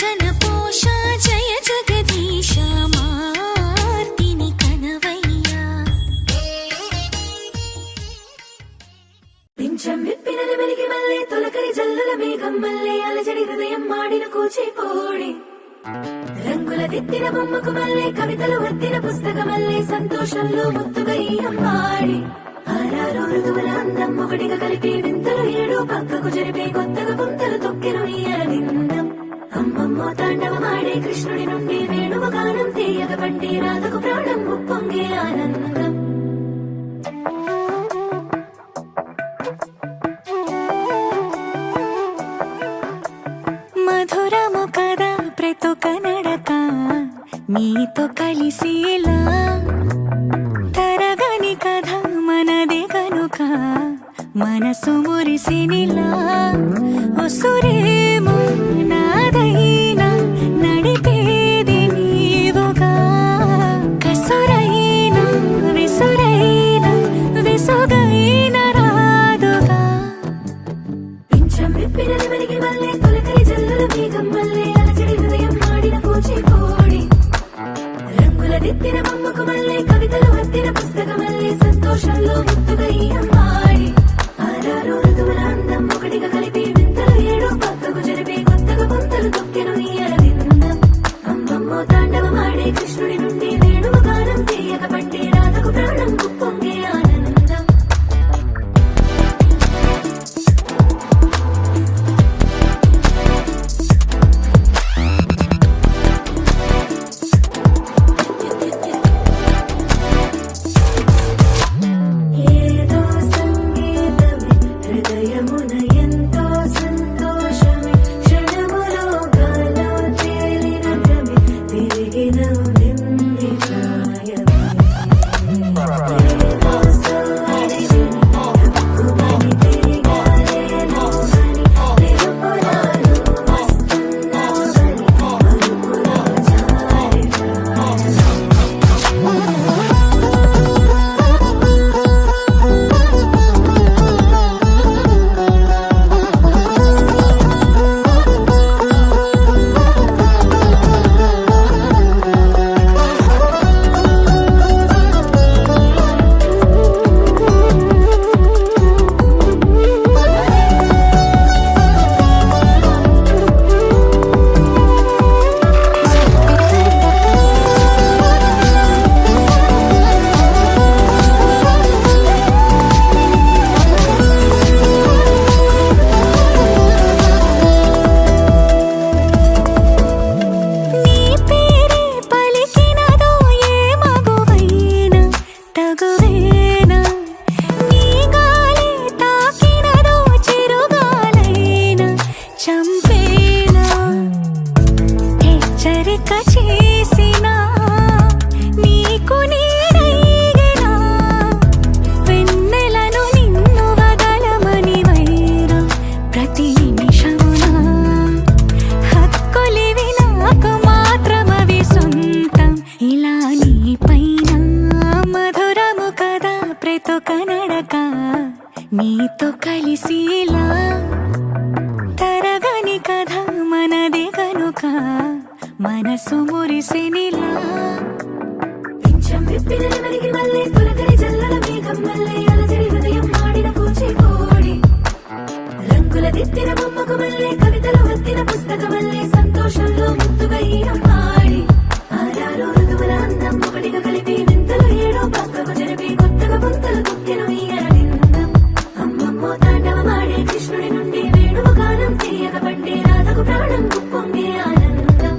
జన పోష జయ జగదీశ మార్తిని కనవయ్యా. పింఛం విప్పిన వెలిగి మల్లె తొలకరి జల్లుల మేఘం మల్లె అలజడి హృదయం మాడిన కూచిపోడి రంగుల దిద్దిన బొమ్మకు మల్లె కవితలు వద్దిన పుస్తక మల్లె సంతోషంలో ముత్తుగా ఈ అమ్మాడి ఆరారు ఋతువుల అందం ఒకటిగా కలిపి వింతలు ఏడు పక్కకు జరిపే కొత్తగా పుంతలు తొక్కెను ఈ అరవిందం. అమ్మమ్మో తాండవమాడే కృష్ణుడి నుండి వేణువ గానం తీయగ పండి రాధకు ప్రాణం ఉప్పొంగే ఆనందం. మధురము కదా ప్రతొక నడక నీతో కలిసేలా తరగని కథ మనదే కనుక మనసు మురిసినిలా ఒసురేమో నాదైనా నడిపేది నీవుగా కసురైనా విసురైనా విసుగైన రాదుగా. పింఛం విప్పిన వెలిగి మల్లె తొలకరి జల్లుల మేఘం మల్లె అలజడి హృదయం మాడిన కూచిపోడి రంగుల దిద్దిన బొమ్మకు మల్లె కవితలు వద్దిన పుస్తక మల్లె సంతోషంలో ముత్తుగా ఈ అమ్మాడి ఆరారు ఋతువుల అందం ఒకటిగా కలిపి వింతలు ఏడు పక్కకు జరిపే కొత్తగా పుంతలు తొక్కెను ఈ అరవిందం. అమ్మమ్మో తాండవమాడే కృష్ణుడి నుండి వేణువ గానం తీయగ పండి రాధకు ప్రాణం ఉప్పొంగే ఆనందం. ఏదో సంగీతమే హృదయమున ఎంతో సంతోషమే క్షణములో గాలో తేలిన భ్రమే తిరిగిన నింది ప్రాయమే. ఏదో సోడి విని హక్కుమని తిరిగాలేను అని నిరుపురాలు వస్తున్నావు అని మరుపులో జారి ప్రాయమే. నీ పేరే పలికినదో ఏ మగువైనా తగువేనా నీ గాలి తాకినదో చిరుగాలైనా చంపేనా హెచ్చరిక చేసినా నీకు నీడైనా వెన్నెలను నిన్ను వదలమని వైరా ప్రతి నిమిషమునా హక్కులివి నాకు మాత్రమవి సొంతం ఇలా నీ పైన మధురము కదా ప్రతొక నడక నీతో కలిసేలా తరగని కథ మనదే కనుక మనసు మురిసినిలా. పింఛం విప్పిన వెలిగి మల్లె తొలకరి జల్లుల మేఘం మల్లె అలజడి హృదయం మాడిన కూచిపోడి రంగుల దిద్దిన బొమ్మకు మల్లె కవితలు వద్దిన పుస్తక మల్లె సంతోషంలో ముత్తుగా ఈ అమ్మాడి ఆరారు ఋతువుల అందం ఒకటిగా కలిపి వింతలు ఏడు పక్కకు జరిపి కొత్తగా పుంతలు తొక్కెను ఈ అరవిందం. అమ్మమ్మో తాండవమాడే కృష్ణుడి నుండి వేణువ గానం తీయగ పండి రాధకు ప్రాణం ఉప్పొంగే ఆనందం.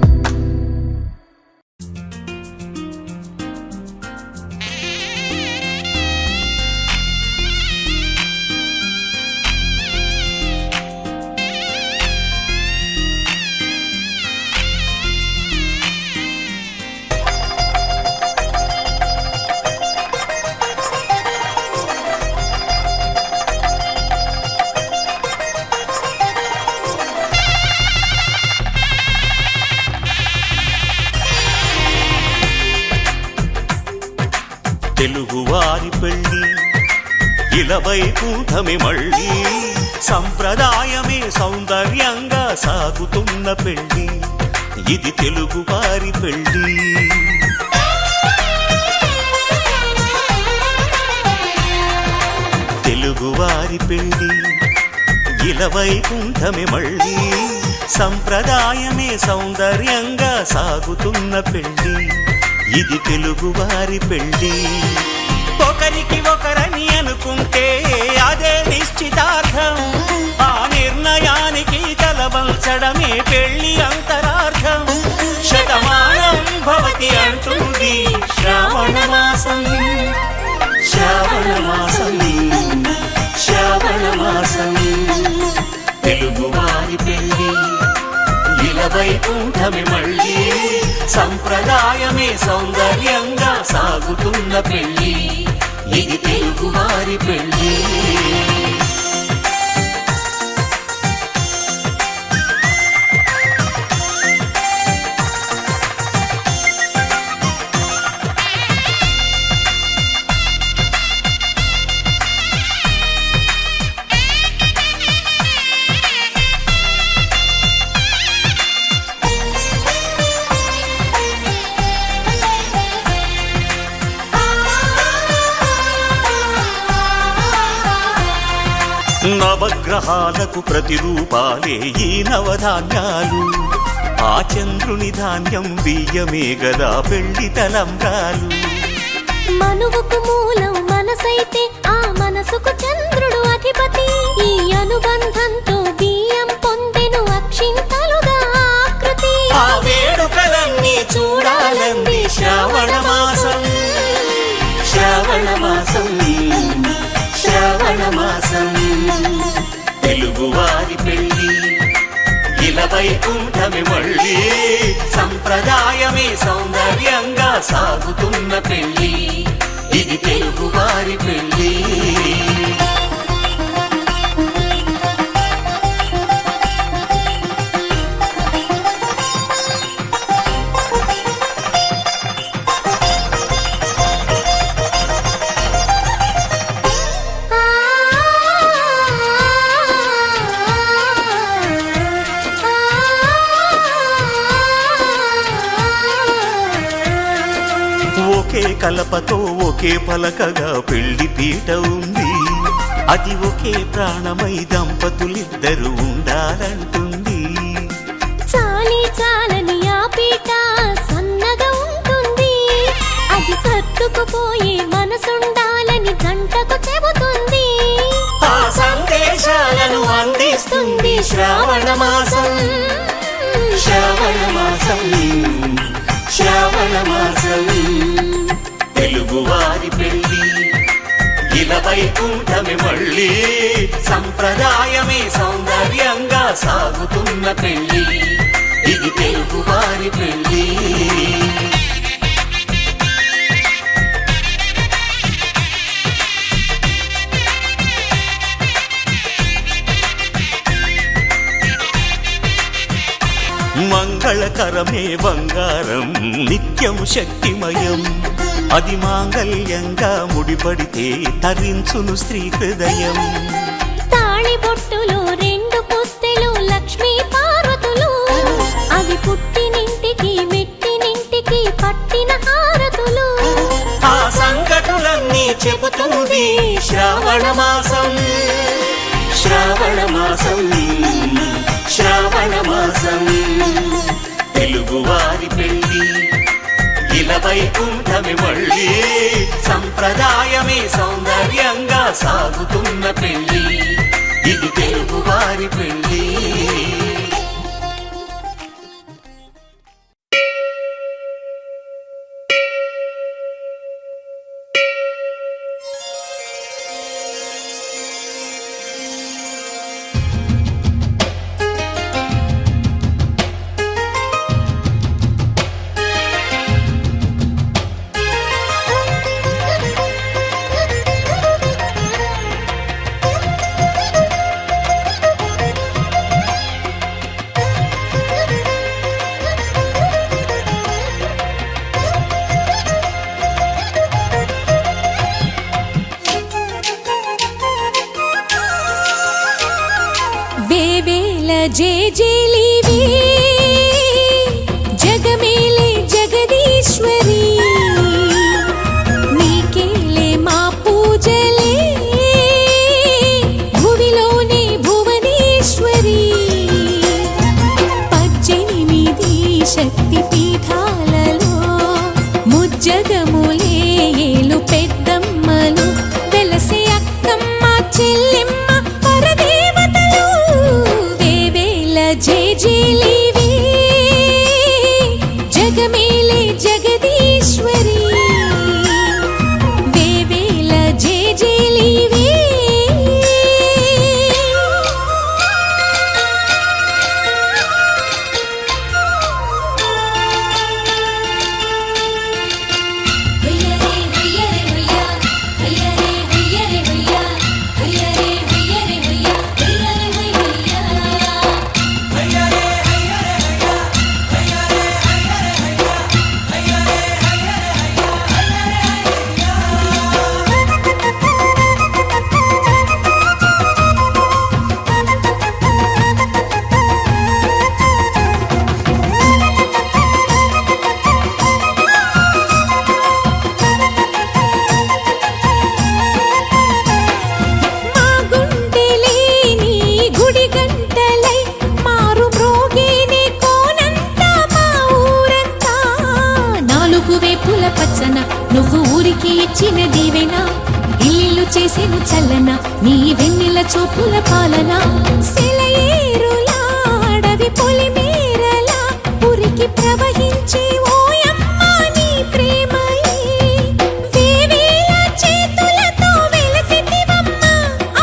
తెలుగువారి పెళ్ళి ఇలవైకుంఠమి మళ్ళీ సంప్రదాయమే సౌందర్యంగా సాగుతున్న పెళ్ళి. ఇది తెలుగు వారి పెళ్లి. తెలుగు వారి పెళ్లి ఇలవైకుంఠమే మళ్ళీ, సంప్రదాయమే సౌందర్యంగా సాగుతున్న పెళ్లి. ఇది తెలుగు వారి పెళ్లి. ఒకరికి ఒకరని అనుకుంటే అదే నిశ్చితార్థం, ఆ నిర్ణయానికి తలవంచడమే పెళ్లి అంతరార్థం. శతమానం భవతి అంటుంది శ్రావణ మాసం, శ్రావణ మాసం, శ్రావణ మాసం. తెలుగు వారి పెళ్లి ఇలవైకుంఠమే మళ్ళీ, సంప్రదాయమే సౌందర్యంగా సాగుతున్న పెళ్లి. ఇది తెలుగు వారి పెళ్లి. నవగ్రహాలకు ప్రతిరూపాలే ఈ నవధాన్యాలు, ఆ చంద్రుని ధాన్యం బియ్యమే గదా పెళ్లి తలంబ్రాలు. మనువుకు మూలం మనసైతే ఆ మనసుకు చంద్రుడు అధిపతి. ఈ అనుబంధంతో బియ్యం పొందెను అక్షింతలుగా ఆకృతి. ఆ వేడుకలన్నీ చూడాలంది శ్రావణ మాసం, శ్రావణ మాసం, శ్రావణ మాసం. తెలుగు వారి పెళ్లి ఇలవైకుంఠమే మళ్ళీ, సంప్రదాయమే సౌందర్యంగా సాగుతున్న పెళ్లి. ఇది తెలుగు వారి పెళ్లి. ఒకే కలపతో ఒకే పలకగా పెళ్లి పీట ఉంది, అది ఒకే ప్రాణమై దంపతులిద్దరు ఉండాలంటుంది. చాలి చాలని ఆ పీట సన్నగా ఉంటుంది, అది సర్దుకుపోయే మనసుండాలని జంటకు చెబుతుంది. ఆ సందేశాలను అందిస్తుంది శ్రావణ మాసం, శ్రావణ మాసం, శ్రావణ మాసం. తెలుగు వారి పెళ్లి ఇలవైకుంఠమే మళ్ళీ, సంప్రదాయమే సౌందర్యంగా సాగుతున్న పెళ్లి. ఇది తెలుగు వారి పెళ్లి. మంగళకరమే బంగారం నిత్యం శక్తిమయం, అది మాంగళ్యంగా ముడిపడితే తరించును స్త్రీ హృదయం. తాళి బొట్టులో రెండు పుస్తెలు లక్ష్మీ పార్వతులు, అవి పుట్టినింటికి మెట్టినింటికి పట్టిన హారతులు. ఆ సంకటులన్నీ చెబుతుంది శ్రావణ మాసం, శ్రావణ మాసం, శ్రావణ మాసం. తెలుగు వారి పెళ్లి ఇలవైకుంఠమే మళ్ళీ, సంప్రదాయమే సౌందర్యంగా సాగుతున్న పెళ్లి. ఇది తెలుగు వారి పెళ్లి. వేవేల జేజేలివి శక్తి పీఠాలలో ముజ్జగములే ఏలు పెద్దమ్మలు వెలసే అక్కమ్మ చెల్లెమ్మ పరదేవతలు వేవేల జేజేలివే జగమేలే జగదీశ్వరి వేవేల జేజేలివే నువ్వు ఊరికి ఇచ్చిన దీవెనా ఇల్లు చేసేను చల్లన నీ వెన్నెల చూపుల పాలన సెలయేరులా అడవి పొలిమేరలా ఉరికి ప్రవహించే ఓయమ్మ నీ ప్రేమయే వేవేల చేతులతో వెలసితివమ్మ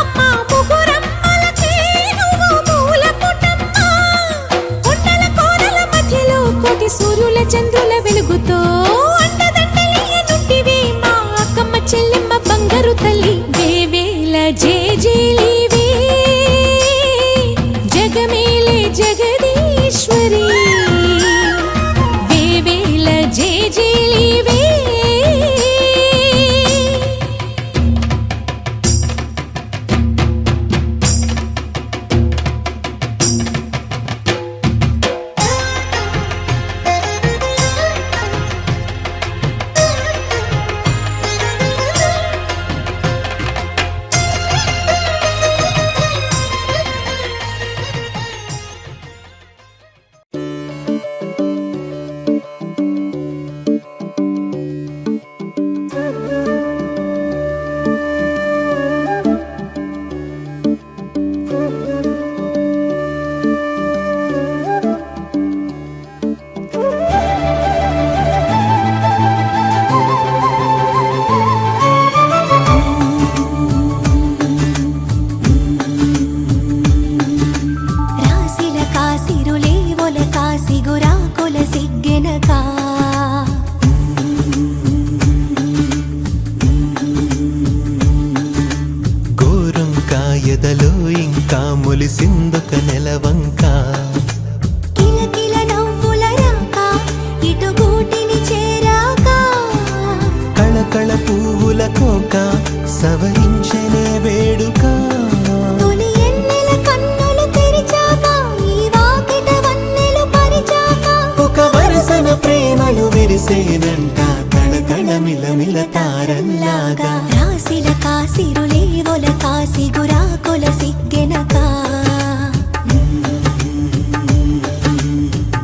అమ్మ ముగురమ్మలకే నువ్వు మూల పుటమ్మ కొండల కోరల మధ్యలో కోటి సూర్యుల చంద్రుల వెలుగుతో చెల్లెమ్మ బంగారు తల్లి వేవేల జేజేలివే జగమేలే జగదీశ్వరి వేవేల జేజేలివే ఎదలో ఇంకా మొలిసిందొక నెలవంక కిలకిల నవ్వుల రాక ఇటు గూటిని చేరాక కళకళ పువ్వుల కోక సవరించనే వేడుక తొలి ఎన్నెల కన్నులు తెరిచాక ఈ వాకిట వన్నెలు పరిచాక ఒక వరసన ప్రేమలు విరిసేనంట తళతళ మిలమిల తారల్లాగా రాసిల కాసిరులే ఒల కాసి గురాకొల సిగ్గెనక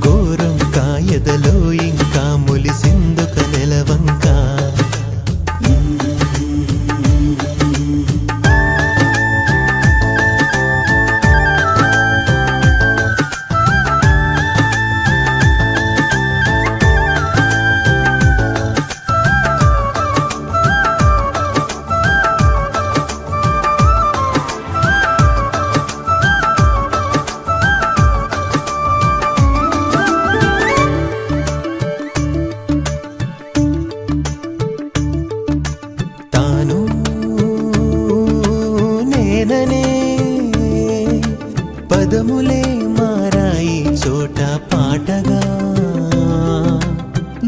గోరం కాయదలో ఇంకా మొలిసిందొక నెలవంక పదములే మారాయి చోట పాటగా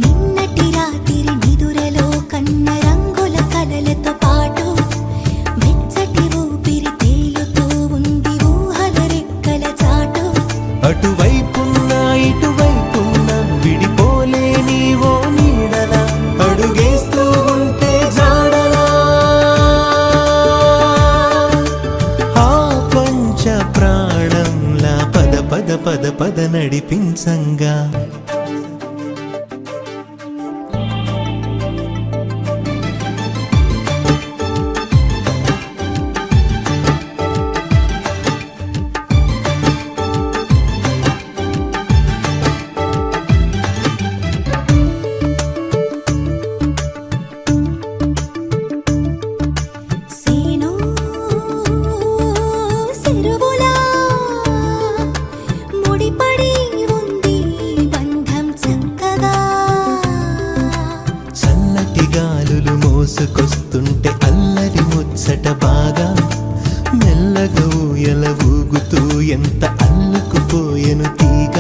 నిన్నటి రాత్రి నిదురలో కన్న రంగుల కలలతో పాటు వెచ్చటి ఊపిరి తేలుతూ ఉంది ఊహల రెక్కల చాటు అటువైపున్నా ఇటువైపున్నా విడిపోలేని ఓ నీడల అడుగేస్తూ ఉంటే జాడలా ఆ పంచ ప్రాణంలా పద పద పద పద నడిపించంగా ముడి ఉంది బంధం చక్కగా చల్లటి గాలులు మోసుకొస్తుంటే అల్లరి ముచ్చట బాగా మెల్లగా ఊయల ఊగుతూ ఎంత అల్లుకుపోయెను తీగ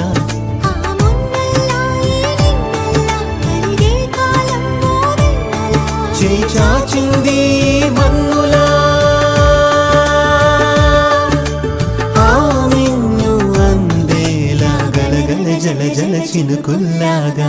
ఆ మొన్నల్లా ఈ నిన్నల్లా కలిగే కాలం మోవెన్నెలా చేయి చాచింది మన్నులా ఆ మిన్ను అందేలా గలగల జల జల చినుకుల్లాగా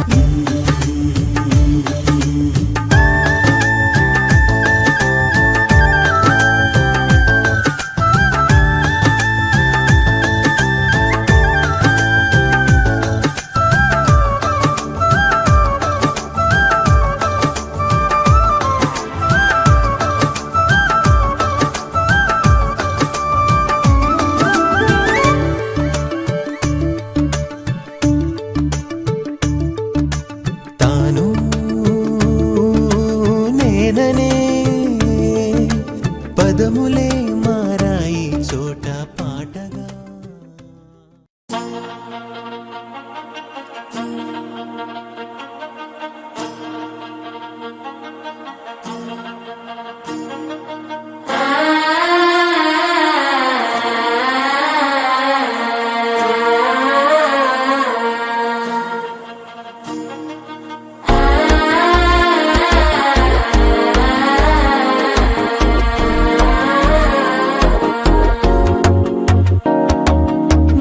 తాను నేననే పదములే మారాయి చోట పాటగా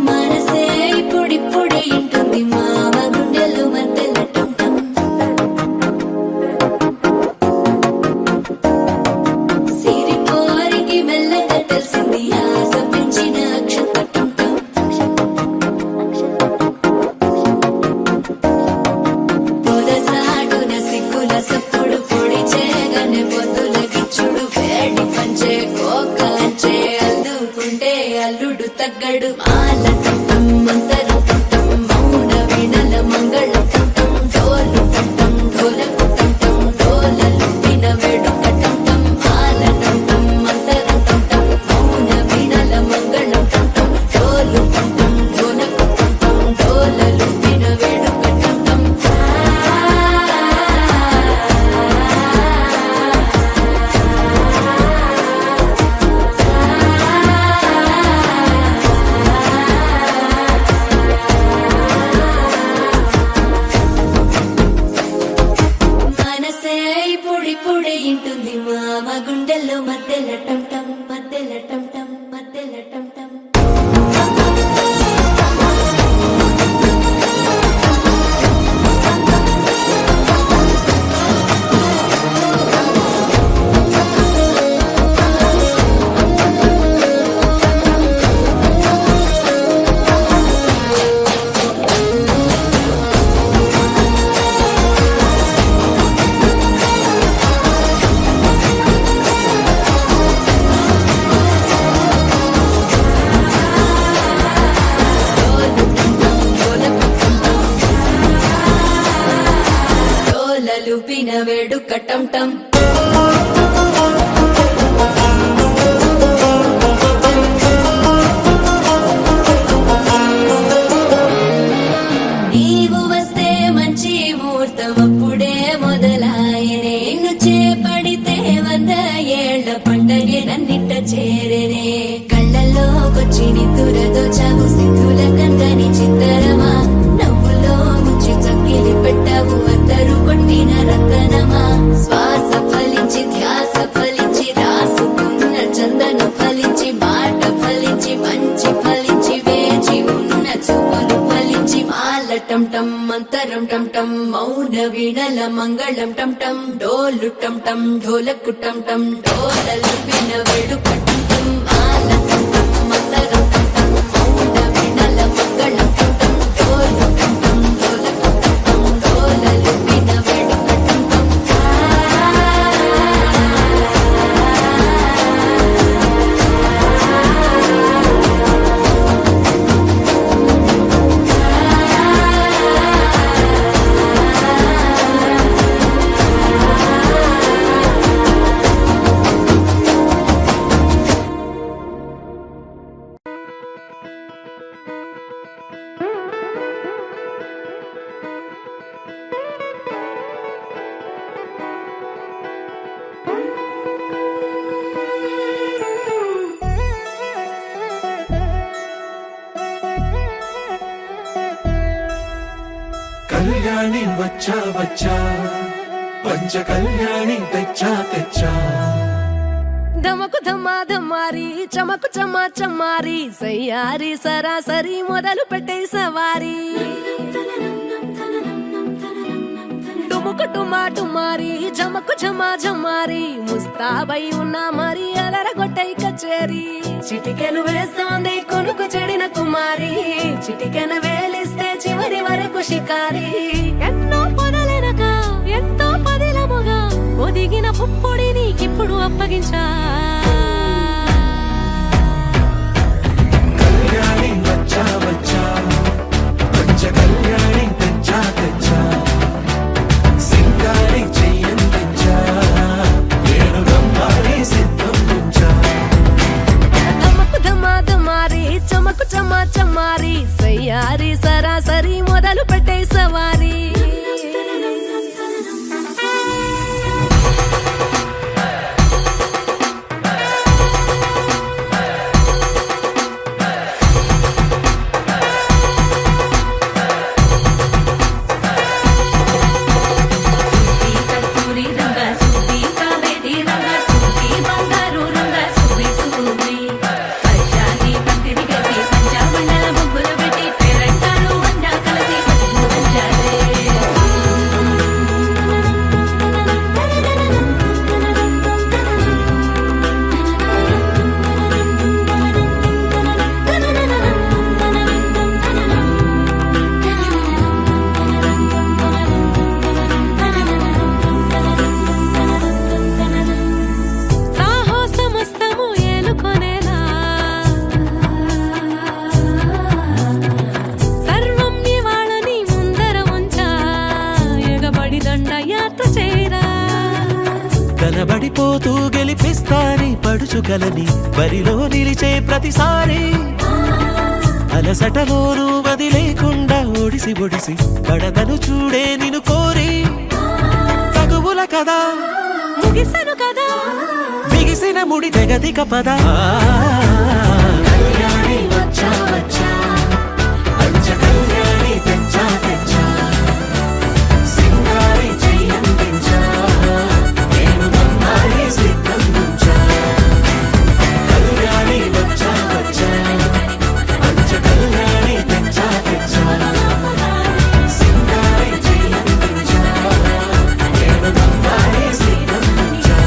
మనసే ఇప్పుడిప్పుడే ఇంటుంది మామ గుండెలు మధ్యలో టంటం సిరిపోరికి మెల్లగా తెలిసింది ఆశ పెంచిన అక్షత టంటం పొదసాటున సిగ్గుల సప్పుడు పొడి చేయగానే పొద్దుల గిచ్చుడు వేడి పంచే కోకంచే అల్లుకుంటే అల్లుడు తగ్గడు మాల టంటం మంతరం టంటం మౌన వీణల మంగళం టంటం డోలు టంటం డోలకు టంటం డోలలు విన వేడుక టంటం మాల టంటం మంతరం టంటం మౌన వీణల మంగళం టంటం డోలు టంటం డోలకు టంటం డోలలు విన వేడుక టంటం మనసే ఇప్పుడిప్పుడే ఇంటుంది మామ గుండెల్లో మధ్యలో టంటం మధ్యలో టంటం మధ్యలో టంటం డోలలు పిన వేడుక టంటం నీవు వస్తే మంచి ముహూర్తం అప్పుడే మొదలాయనే నిన్ను చేపడితే 100 ఏళ్ల పండగే నన్నిట్ట చేరేనే కళ్ళల్లోకొచ్చి నిద్దురదో చావు సిద్ధుల కందని చిత్తరమా నవ్వులో ముంచి చక్కిలి పెట్టావు అద్దరు కొట్టిన రతనమా శ్వాస ఫలించి ధ్యాస ఫలించి రాసుకున్న చందన ఫలించి మాట ఫలించి మంచి ఫలించి వేచి ఉన్న చూపులు ఫలించి మాల టంటం మంతరం టంటం మౌన వీణల మంగళం టంటం డోలు టంటం ఢోలకు టంటం డోలలు విన వేడుక టంటం మాల టంటం మంతరం టంటం మౌన వీణల మంగళం టంటం డోలు టంటం ఢోలకు టంటం డోలలు విన వేడుక టంటం కళ్యాణి వచ్చా వచ్చా పంచ కళ్యాణి తెచ్చా తెచ్చా ధమకు ధమా ధమారి చమకు చమా చమారి సయ్యారి సరాసరి మొదలు పెట్టే సవారి డుముకు డుమా డుమారి జమకు జమా జమారి ముస్తాబై ఉన్నా మరి అలరగొట్టై కచేరి చిటికెను వేస్తోంది కొనుకు చెడిన కుమారి చిటికెను వేలిస్తే చివరి వరకు షికారి ఎన్నో పొదలెనక ఎంతో పదిలముగా ఒదిగిన పుప్పొడి నీకిప్పుడు అప్పగించా కళ్యాణి వచ్చా వచ్చా పంచ కళ్యాణి తెచ్చా తెచ్చా సింగారి చెయ్యందించా నేను గమ్మారి సిద్ధం ఉంచా ధమకు ధమా ధమారి చమకు చమా చమారి సయ్యారి సరాసరి మొదలు పెట్టే సవారి సాహసమస్తము ఏలుకొనేలా సర్వం ఇవాళని ముందర ఉంచా ఎగబడి దండయాత్ర చేరా కలబడిపోతూ గెలిపిస్తాని పడుచుగలని బరిలో నిలిచే ప్రతిసారి అలసటలోనూ వదిలేకుండా ఒడిసి ఒడిసి పడదను చూడే నిన్ను కోరి తగువుల కదా ముగిసను కదా బిగిసిన ముడి తెగదిక పద కళ్యాణి వచ్చా వచ్చా పంచ కళ్యాణి తెచ్చా తెచ్చా సింగారి చెయ్యందించా నేను గమ్మారి సిద్ధం ఉంచా కళ్యాణి వచ్చా వచ్చా పంచ కళ్యాణి తెచ్చా తెచ్చా సింగారి చెయ్యందించా నేను గమ్మారి సిద్ధం ఉంచా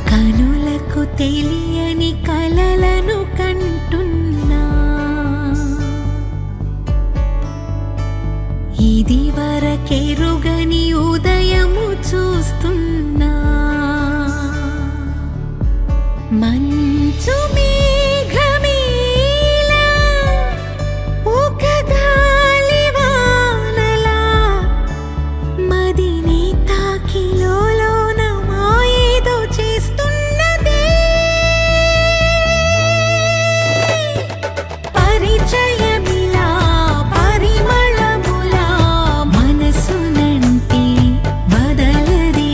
కనులకు తెలియని కలలను కంటున్నా ఇది వరకెరుగని ఉదయము చూస్తున్నా మంచు మేఘమీలా ఒక గాలివానలా మదిని తాకిలోన మాయేదో చేస్తున్నదే పరిచయమిలా పరిమళములా మనసునంటే వదలదే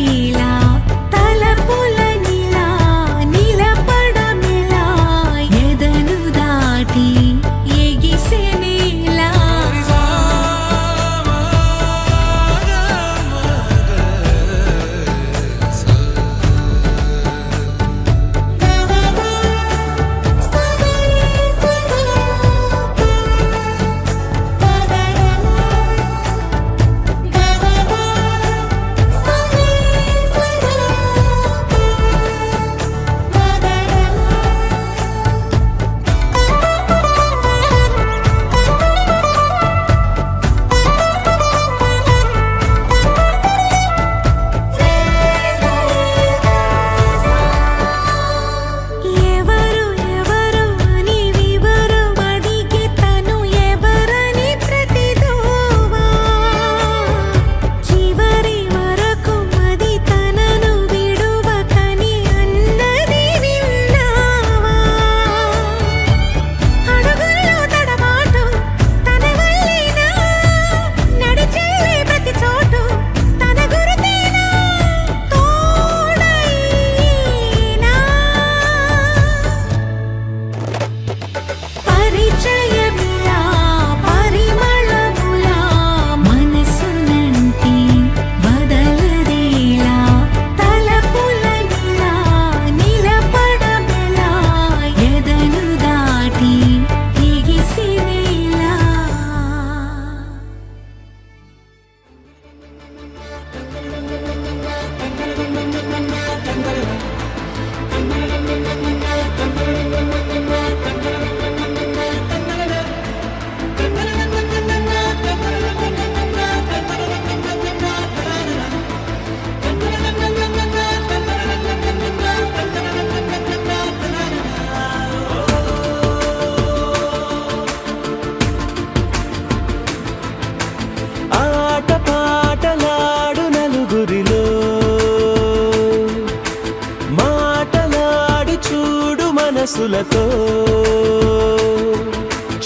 మనసులతో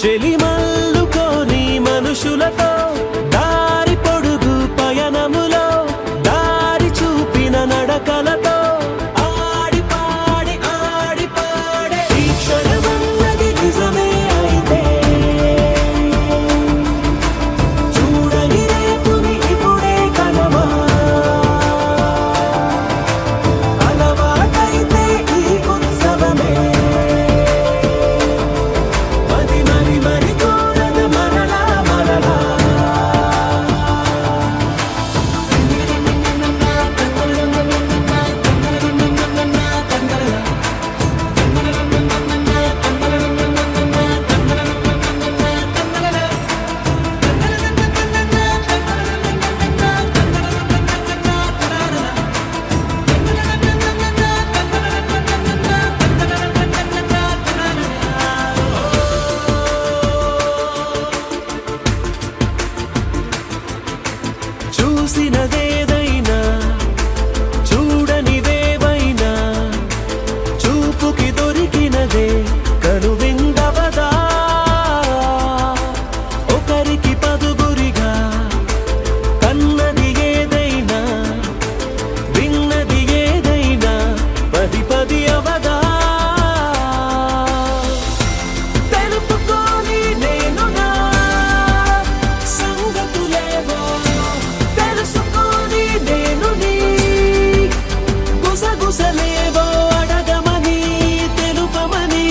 చెలిమల్లుకోని మనుషులతో దారి పొడుగు పయనములో దారి చూపిన నడకలతో ఆడి పాడి ఈ క్షణమన్నది నిజమే అయితే చూడని రేపుని ఇప్పుడే కలవా అలవాటైతే ఈ ఉత్సవమే మరి కోరద మరలా మరలా చూసినదేదైనా చూడనిదేవైనా చూపుకి దొరికినదే కనువిందవదా ఒకరికి పదుగురిగా కన్నది ఏదైనా విన్నది ఏదైనా పది పది అవదా తెలుపుకోని నేనుగా సంగతులేవో తెలుసుకొని నేను నీ గుసగుసలేవో అడగమని తెలుపమని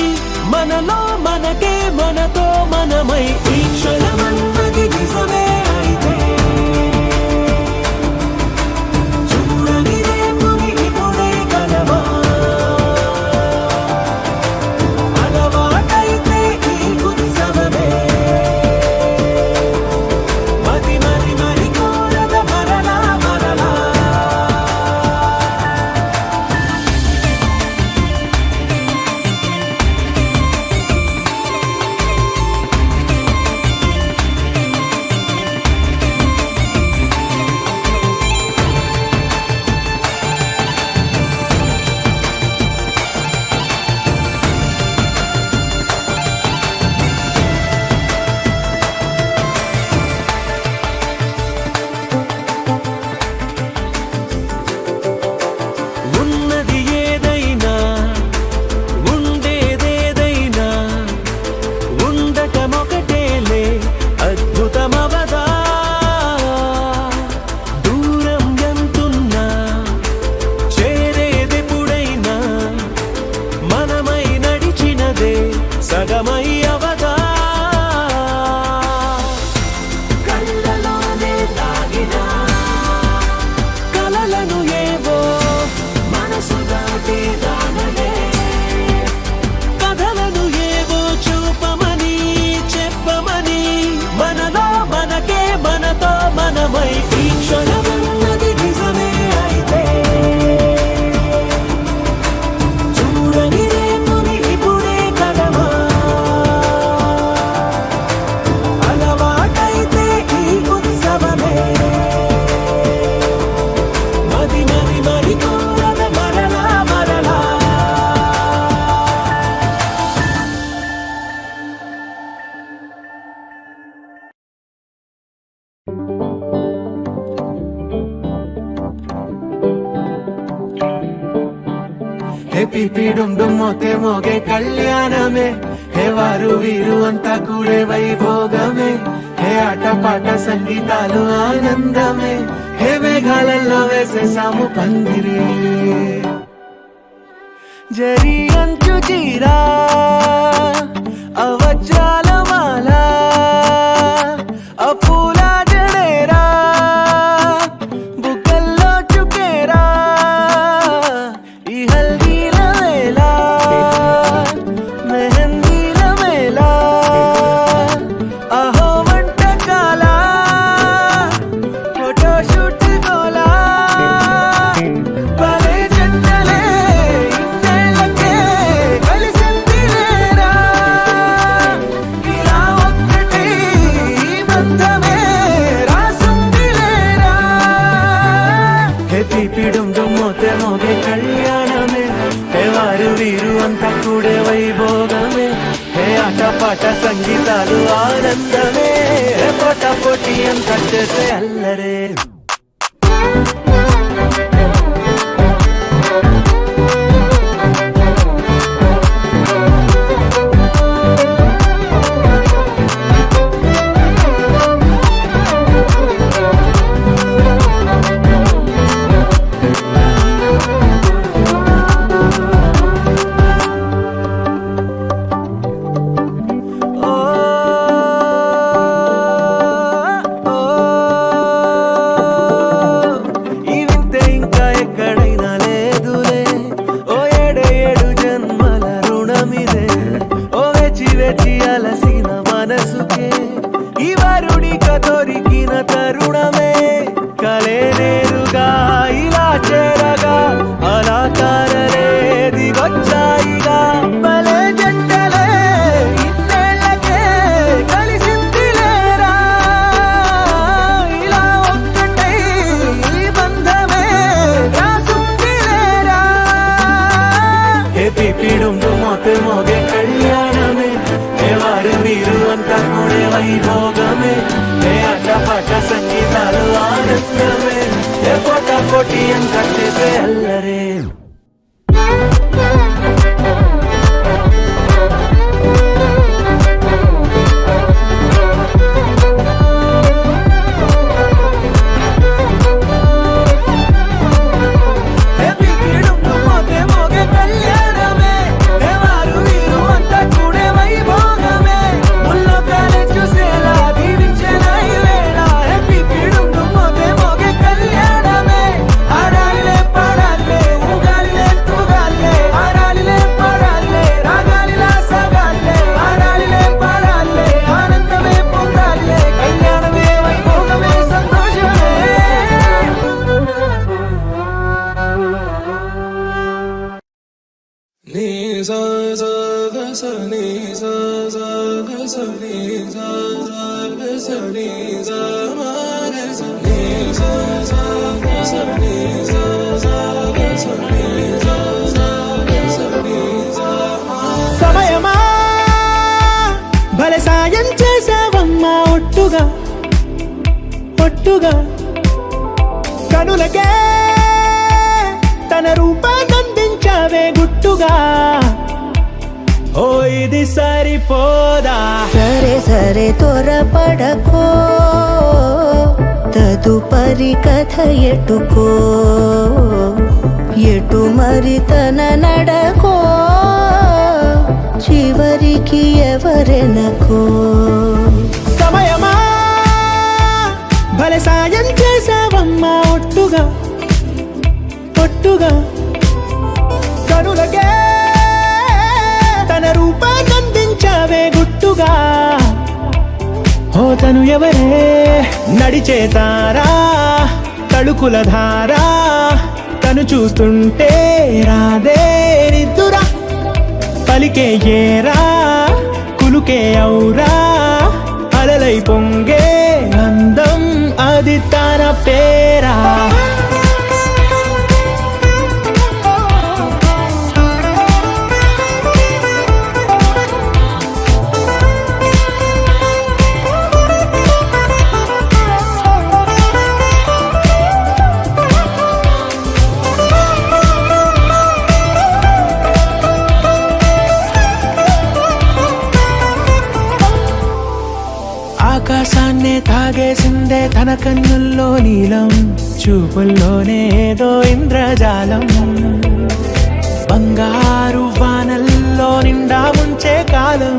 మనలో మనకే మనతో మనమై ఈ క్షణమన్నది నిజమే అయితే చూడని రేపుని ఇప్పుడే కలవా అలవాటైతే ఈ ఉత్సవమే మరి కోరద మరలా మరలా ఉన్నది ఏదైనా ఉండేదేదైనా ఉండటమొకటేలే అద్భుతమవదా దూరం ఎంతున్నా చేరేదెప్పుడైనా మనమై నడిచినదే సగమై అవదా కళ్ళలోనే దాగిన కలలను ఏవో మనసు దాటి రానలే కథలను ఏవో చూపమని చెప్పమని మనలో మనకే మనతో మనమై ఈ క్షణమన్నది నిజమే అయితే చూడని రేపుని ఇప్పుడే కలవా అలవాటైతే ఈ ఉత్సవమే మరి కోరద మరలా మరలా హే పిపి డుమ్ డుమ్ మోతే మోగే కళ్యాణమే హే వారు వీరు అంతా కూడే వైభోగమే హే ఆట పాట సంగీతాలు ఆనందమే హే మేఘాలలో వేసేసాము పందిరి జరి అంచు చీరా అవజ్రాల మాల అపూల జడేరా బుగ్గల్లో చుకేరా ఈ హల్దీల వేళ మెహందీల వేళ అహో వంటకాల ఫోటోషూట్ గోలా భలే జంటలే ఇన్నేళ్ళకే కలిసి కూడే వైభోగమే హే ఆటపాట సంగీతాలు ఆనందమే హే పోటీ అంత చేసే అల్లరే ఈ వింతే ఇంకా ఎక్కడైనా లేదులే ఓ ఏడు జన్మల రుణమిదే ఓ వేచి వేచి అలసిన మనసుకే ఈ వరుడిక దొరికిన తరుణమే కలే నేరుగా ఇలా చేరగా అలా కారలేది వచ్చాయిగా భలే జంటలే ఇన్నేళ్ళకే కలిసిందిలేరా ఇలా ఒక్కటై ఈ బంధమే రాసుందిలేరా హే పిపిడుండు మోతే మోగే కళ్యాణమే హే వారు వీరు అంతా కూడే వైభోగమే హే ఆటపాట సంగీతాలు ఆనందమే హే పోటీ అంత చేసే అల్లరే సమయమా భలే సాయం చేసావమ్మా ఒట్టుగా కనులకే తన రూపాన్నందించావే గుట్టుగా ఓ ఇది సరిపోదా సరే సరే త్వరపడకో తదుపరి కథ ఎటుకో ఎటు మరి తన నడకో చివరికి ఎవరెనకో సమయమా భలే సాయం చేసావమ్మా ఒట్టుగా కనులకే తన రూపాన్నందించావే గుట్టుగా ఓ తను ఎవరే నడిచే తారా తళుకుల ధారా తను చూస్తుంటే రాదే నిద్దురా పలికే ఏరా కులుకే ఔరా అలలై పొంగే అందం అది తన పేరా ఆకాశాన్నే తాగేసిందే తన కన్నుల్లో నీలం చూపుల్లోనే ఏదో ఇంద్రజాలం బంగారు వానల్లో నిండా ముంచే కాలం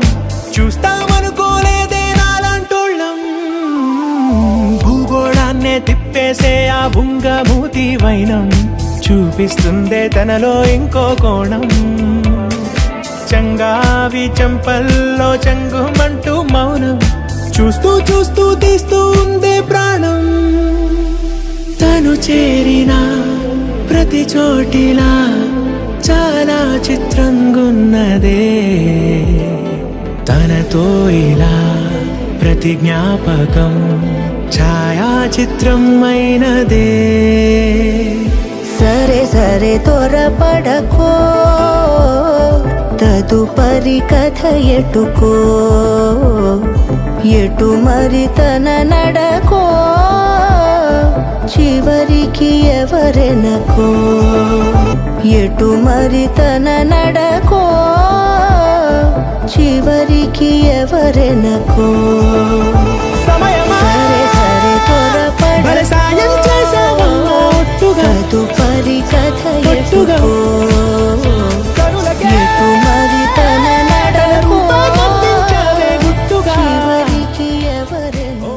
చూస్తామనుకోలేదే నాలాంటోళ్ళం భూగోళాన్నే తిప్పేసే ఆ బుంగమూతి వైనం చూపిస్తుందే తనలో ఇంకో కోణం చంగావి చంపల్లో చంగుమంటూ మౌనం చూస్తూ చూస్తూ తీస్తూ ఉందే ప్రాణం తను చేరిన ప్రతి చోటిలా చాలా చిత్రంగున్నదే తనతో ఇలా ప్రతి జ్ఞాపకం ఛాయాచిత్రం అయినదే సరే సరే త్వరపడకో తదుపరి కథ ఎటుకో ఎటు మరి తన నడకో చివరికి ఎవరెనకో ఎటు మరి తన నడకో చివరికి ఎవరెనకో సరే సరే త్వరపడ సాయం చేసావమ్మా ఒట్టుగా తదుపరి కథ ఒట్టుగా. ఎటుకో ఎటు మరి తన నడకో పంపించావే గుట్టుగా. చివరికి ఎవరెనకో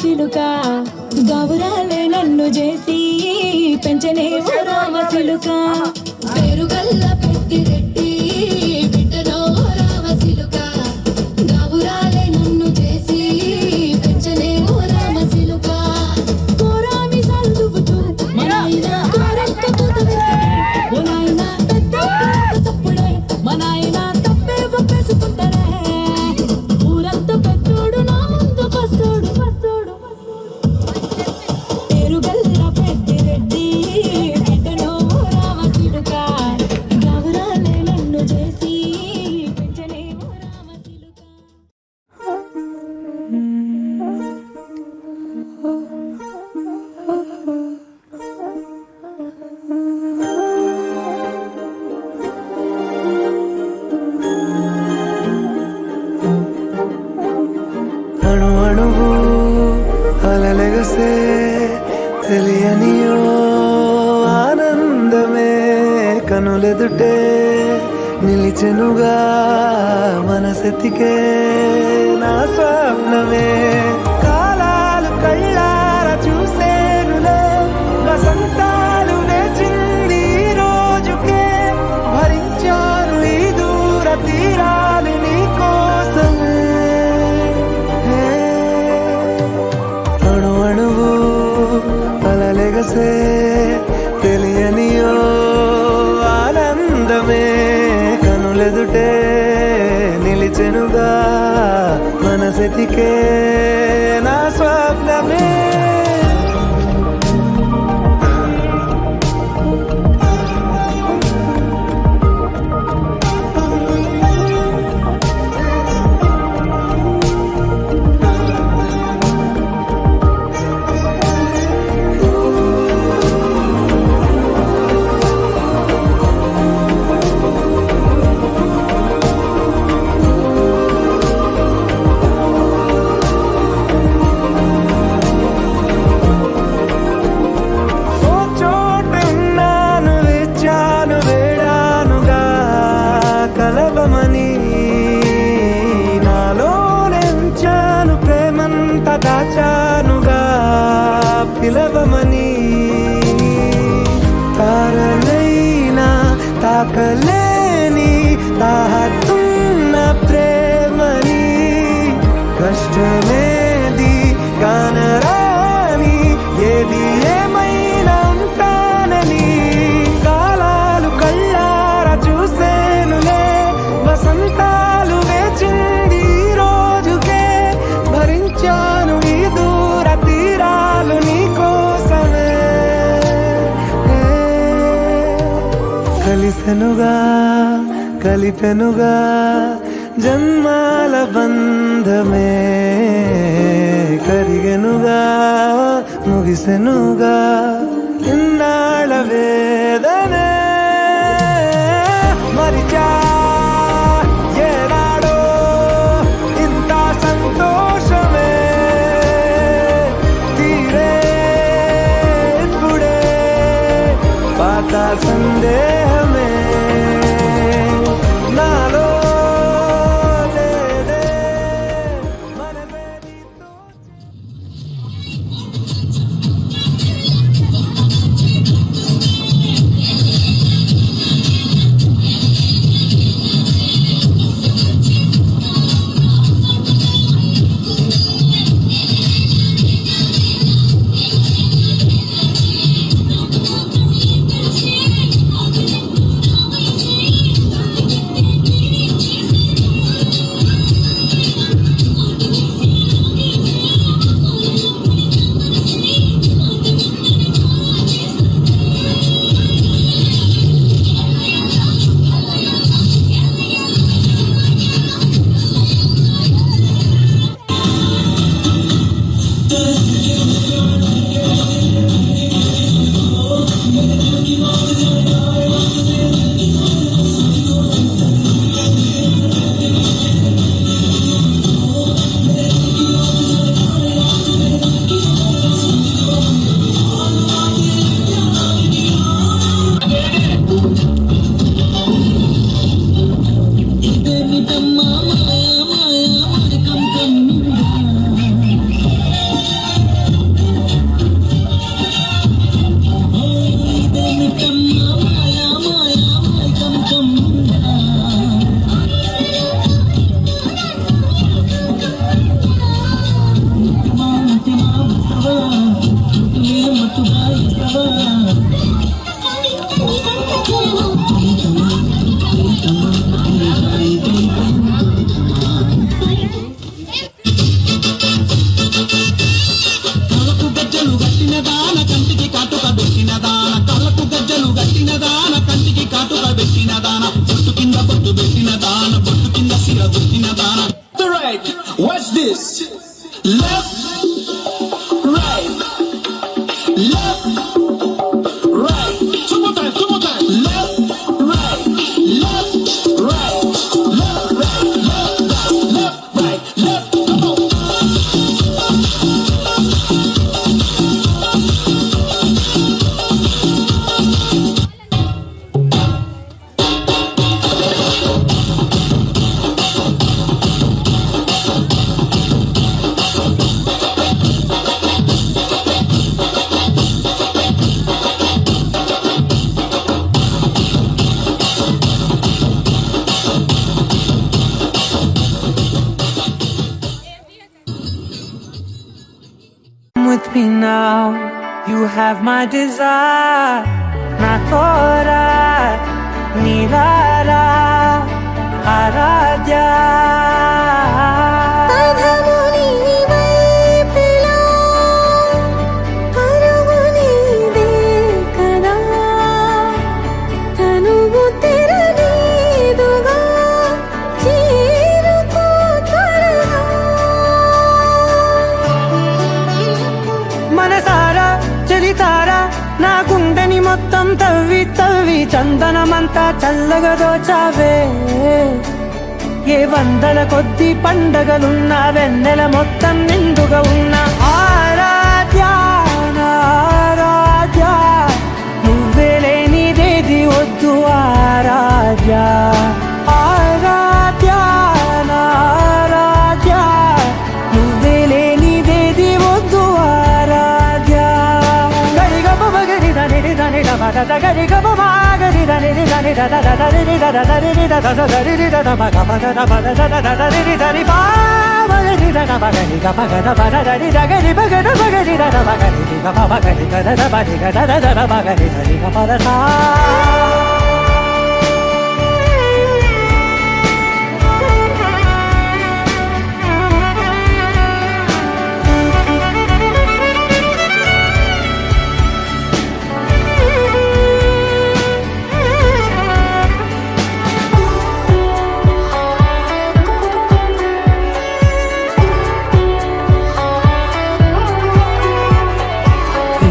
చిలుక గౌరాలే నన్ను చేసి పెంచనే ఓ రామ చిలుక పేరుగల్ల పెద్దిరెడ్డి బిడ్డలో ఓ రామ చిలుక గౌరాలే నన్ను చేసి పెంచనే ఓ రామ చిలుక కోరామి సల్దువుతూ మనాయిన కోరక్క కూతవెత్తడి ఓ నాయన పెద్ద తప్పుడే మనాయిన తప్పే ఒప్పేసుకుంటారే ఊరంతా పెద్దోడు నా ముందు పస్తోడు పేరుగల్ల పెద్దిరెడ్డి బిడ్డలో ఓ రామ చిలుక గౌరాలే నన్ను చేసి పెంచనే ఓ రామ చిలుక అణు అణువు అలలెగసే తెలియనియో ఆనందమే కనులెదుటే నిలిచెనుగా మనసెతికే నా స్వప్నమే కాలాలు కళ్ళార చూసేనులే వసంతాలు నేచింది ఈ రోజుకే భరించాను ఈ దూరం నిలిచెనుగా మనసెతికే నా స్వప్నమే ఓ చోటున్నాను వేచాను వేడానుగా కలవమని నాలో నెంచాను ప్రేమంత దాచానుగా పిలవమని తారలైనా తాకలేని తాహతున్న ప్రేమని కష్టమేది కానరాని ఏది ఏమైనా ఉంటానని కాలాలు కళ్ళార చూసేనులే వసంతాలు వేచింది ఈ రోజుకే భరించాను ఈ దూర తీరాలు నీ కోసమే కలిసెనుగా కలిపెనుగా జన్మాల బంధమే కరిగెనుగా ముగిసెనుగా ఇన్నాళ్ళ వేదనే మరిచా ఏనాడో ఇంత సంతోషమే తీరే ఇప్పుడే పాత సందేహమే నాలో లేదే మనసే నీతో కళ్ళకు గజ్జలు గట్టిన దాన కంటికి కాటుక పెట్టిన దాన కళ్ళకు గజ్జలు గట్టిన దాన కంటికి కాటుక పెట్టిన దాన బొట్టు కింద బొట్టు పెట్టిన దాన బొట్టు కింద సిర పెట్టిన దాన right watch this left right left right two more times left right left right left right left right left come on with me now. You have my desire. Na tora, nirara. ఆరాధ్య అధము నీవైపిలా పరుగు నీదే కదా తనువు తెరనీదుగా చేరుకో త్వరగా మనసారా చలితారా నా గుండెని మొత్తం తవ్వి తవ్వి చందనమంతా చల్లగా దోచావే ఏ వందల కొద్ది పండగలున్న వెన్నెల మొత్తం నిండుగా ఉన్న ఆరాధ్య నా ఆరాధ్య నువ్వే లేనిదేది వద్దు ఆరాధ్య ఆరాధ్య నా ఆరాధ్య నువ్వే లేనిదేది వద్దు ఆరాధ్య గరిగ బగరి దని దని మద గరి గమ మాగరి దని దని దద దరి దద దరి దద దరి దద మగ మగ మద దద దరి దరి బాగరి దద మగరి గమ గద మద దరి దగరి మగద మగరి దద మగరి గమ మగరి గద దద మగరి గద దద మగరి దరి గమ దద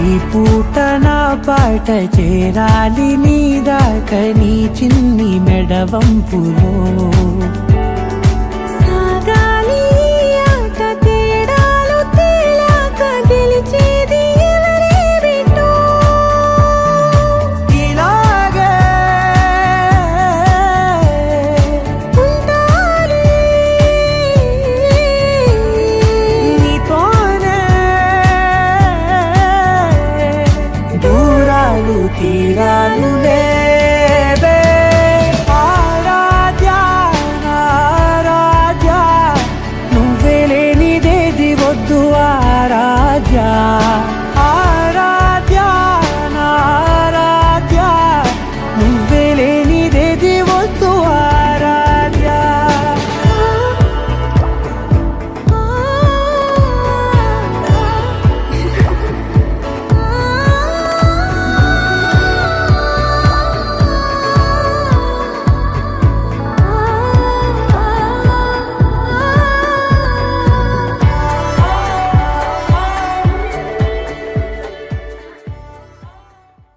ఈ పూట నా పాట చేరాలి నీ దాకా నీ చిన్ని మెడవంపులో